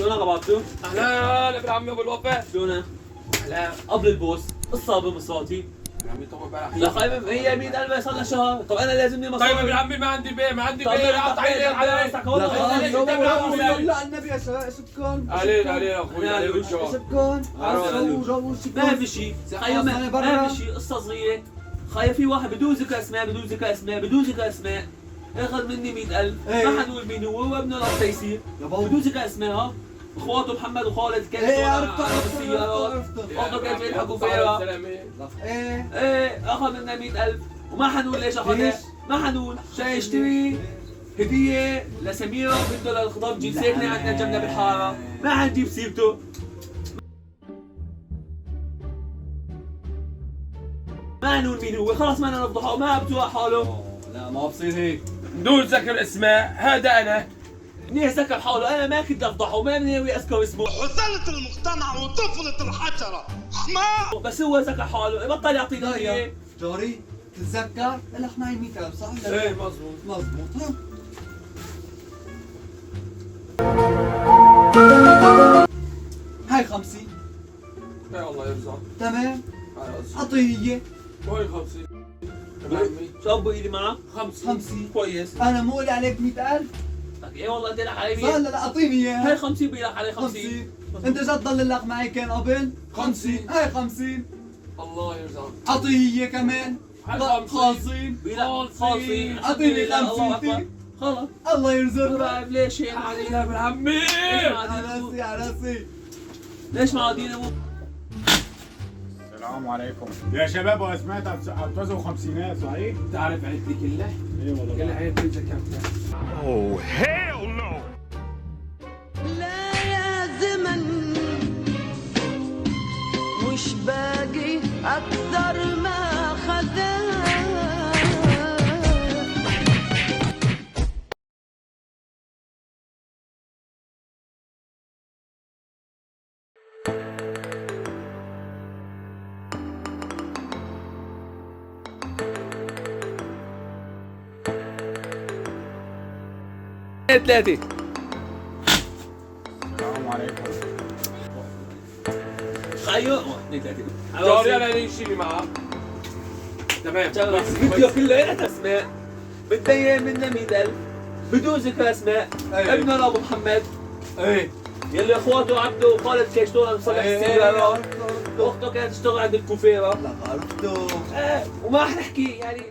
شلونك ابو عبدو؟ اهلا ابن عمي ابو الوفاء. شلونك؟ اهلا قبل البوس الصابه مصاتي. ابن عمي طول بالك. لا خايف هي 100,000 صار لها شهر، طب انا لازمني مصاري. طيب ابن عمي ما عندي بيت، ما عندي طب بيت، أنا قطع لي علي. لا النبي يا سكان علي اخوي علي بالجواب. سكان جو ما في شيء، خيو ما في شيء، قصه صغيره. خيو في واحد بدون ذكر اسماء اخذ مني 100,000، ما حنقول مين هو وابنه راح يصير بدون ذكر اسماء. ها اخواته محمد وخالد كانوا بالسيارات، اخته كانت يضحكوا فيها. ايه اخذ منا 100,000 وما حنقول ليش اخذها، ما حنقول عشان يشتري هديه لسميره بده للخطاب تجي ساكنه عندنا جنبنا بالحاره، ما حنجيب سيرته. ما نقول مين هو، خلص ما نفضحه وما بتوقع حاله. لا ما بصير هيك بدون ذكر اسماء، هذا انا. منيح ذكر حاله، انا ما كنت افضحه وما ناوي اذكر اسمه. حثالة المقتنع وطفلة الحجرة حمار. بس هو ذكر حاله، بطل يعطينا اياه. جاري تتذكر لك معي 100,000 صح ولا لا؟ ايه مظبوط مضبوط. هاي 50 ايه الله يرزقك. تمام هاي قصدي. عطيه وين 50 ابن عمي؟ شو ابو ايدي معك؟ 50 كويس. انا مو قولي عليك 100,000 لك ايه والله انت لك علي صار 100. لا اعطيني اياها. هاي 50 بيلك علي 50. انت جد ضل لك معي كان قبل 50. هاي 50 الله يرزقك. عطيه كمان هاي خالصين بيلك خالصين. أعطيني الله 50. أكبر. خلص الله يرزقك. طيب ليش هيك علي يا ابن عمي. على راسي على راسي. ليش معادين ابو؟ السلام عليكم يا شباب، واسمعت هتوزعوا خمسينات صحيح؟ تعرف عيلتي كلها؟ ايه والله كلها عيلتي اذا كم لا يا زمن مش باقي أكثر ما خذا. ثلاثة. السلام عليكم. خيو 2 3. جاري انا اللي يشيلي معك. تمام. فيديو كله اسماء، متدين منا 100,000 بدون ذكر اسماء. ابننا ابو محمد ايه يلي اخواته عبده وخالد كان يشتغل بصلح السيارات، عرفته واخته كانت تشتغل عند الكوفيره. لا عرفته وما رح نحكي يعني